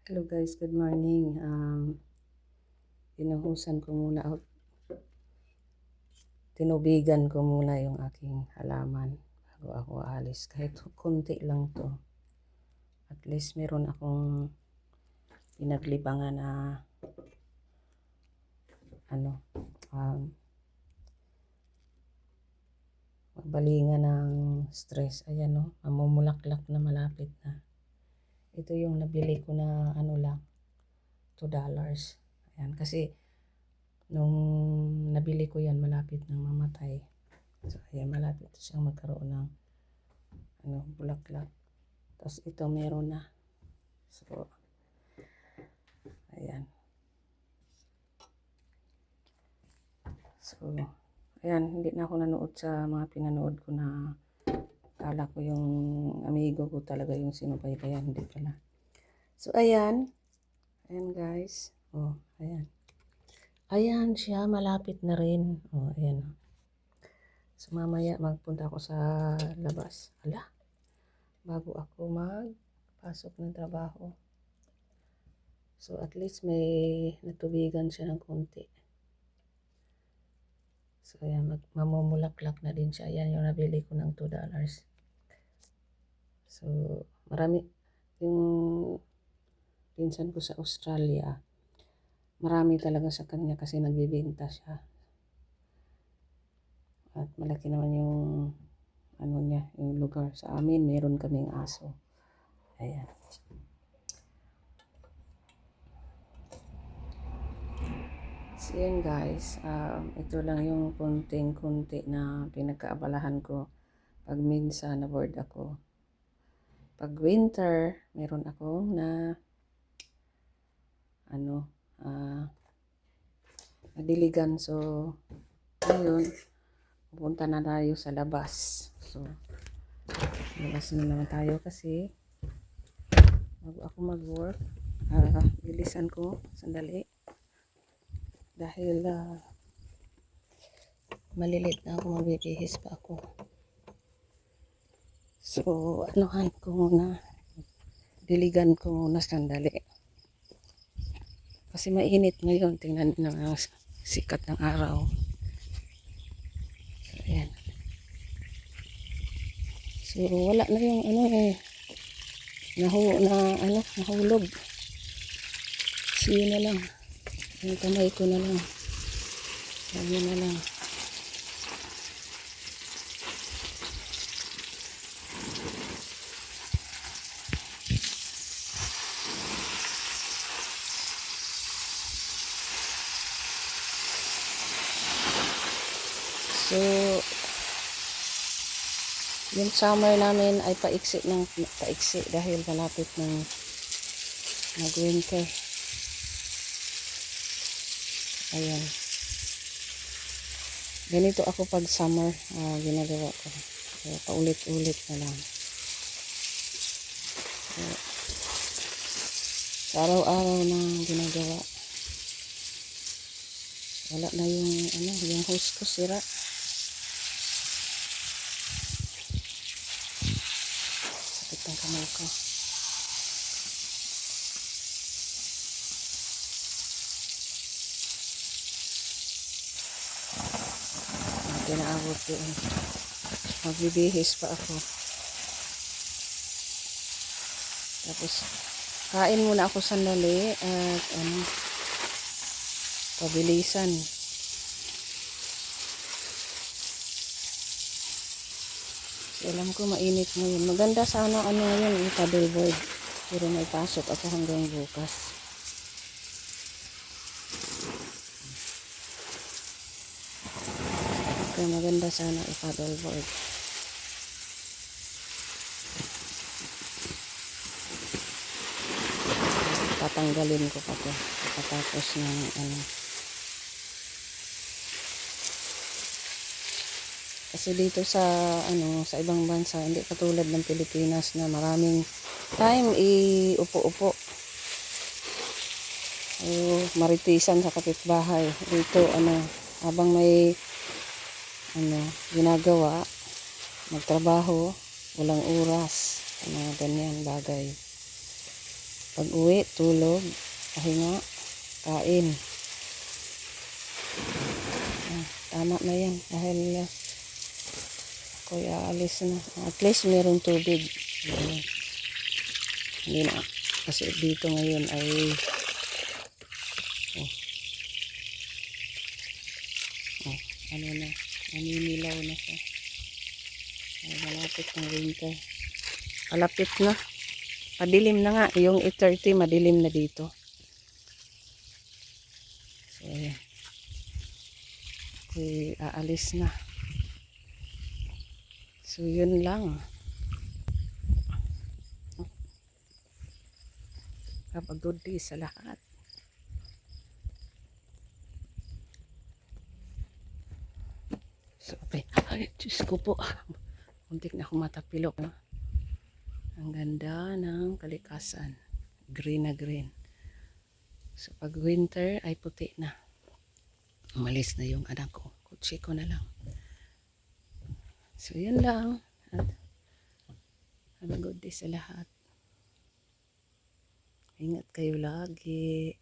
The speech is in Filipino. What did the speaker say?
Hello guys, good morning. Tinuhusan ko muna out. Tinubigan ko muna yung aking halaman bago ako aalis. Kahit kunti lang to. At least meron akong pinaglibangan na magbalingan ng stress. Ayan no, mamumulaklak na malapit na. Ito yung nabili ko na lang, $2. Ayan, kasi nung nabili ko yan, malapit nang mamatay. So, ayan, malapit siyang magkaroon ng bulaklak. Tapos ito meron na. So, ayan. So, ayan, hindi na ako nanood sa mga pinanood ko na kala ko yung amigo ko talaga yung sinubaybayan. Hindi pala. So, ayan. Ayan guys. Oh, ayan. Ayan siya, malapit na rin. Oh, ayan. So, mamaya magpunta ako sa labas. Ala, bago ako magpasok ng trabaho. So, at least may natubigan siya ng konti. So, ayan, mamumulaklak na din siya. Ayan yung nabili ko ng $2. So, marami. Yung pinsan ko sa Australia, marami talaga sa kanya kasi nagbibenta siya. At malaki naman yung niya, yung lugar. Sa amin, meron kaming aso. Ayan. So yan guys, ito lang yung kunting-kunti na pinagkaabalahan ko pag minsan na bored ako. Pag winter, meron ako na nadiligan. So, ngayon, pupunta na tayo sa labas. So, labas na naman tayo kasi bago ako mag-work, bilisan ko, sandali. Dahil malilit na ako, magbibihis pa ako. So, anuhan ko muna. Diligan ko muna sandali. Kasi mainit ngayon. Tingnan nyo ang sikat ng araw. So, ayan. So, wala na yung nahulog. So, yun na lang. Yung kamay ko na lang. Yun na lang. So, yung summer namin ay paiksi dahil malapit ng mag-winter. Ayan. Ganito ako pag summer, ginagawa ko. Paulit-ulit na lang. Sa araw-araw na ginagawa. Wala na yung hose ko sira. Sakit ang kamay ko. Pinaabot doon. Magbibihis pa ako. Tapos, kain muna ako sandali at pabilisan. So, alam ko mainit ngayon. Maganda sana ngayon yung paddleboard. Pero may pasok ako hanggang bukas. Kaya maganda sana i-paddleboard. Tatanggalin ko pa to pagkatapos ng kasi dito sa sa ibang bansa hindi katulad ng Pilipinas na maraming time iupo-upo o maritisan sa kapitbahay. Dito habang may ginagawa, magtrabaho, walang oras, ganyan bagay. Pag uwi, tulog, pahinga, kain. Tama na yan dahil ako'y aalis na. At least meron tubig. Hindi na. Kasi dito ngayon ay ano na, naninilaw na siya. Ay, malapit ng winter. Malapit na. Madilim na nga. Yung 8:30 madilim na dito. So, ayan. Ako'y aalis na. So, yun lang. Have a good day sa lahat. So, ay, Diyos ko po. Muntik na akong matapilok. No? Ang ganda ng kalikasan. Green na green. So, pag winter ay puti na. Umalis na yung anak ko. Kutsi ko na lang. So, yun lang. At have a good day sa lahat. Ingat kayo lagi.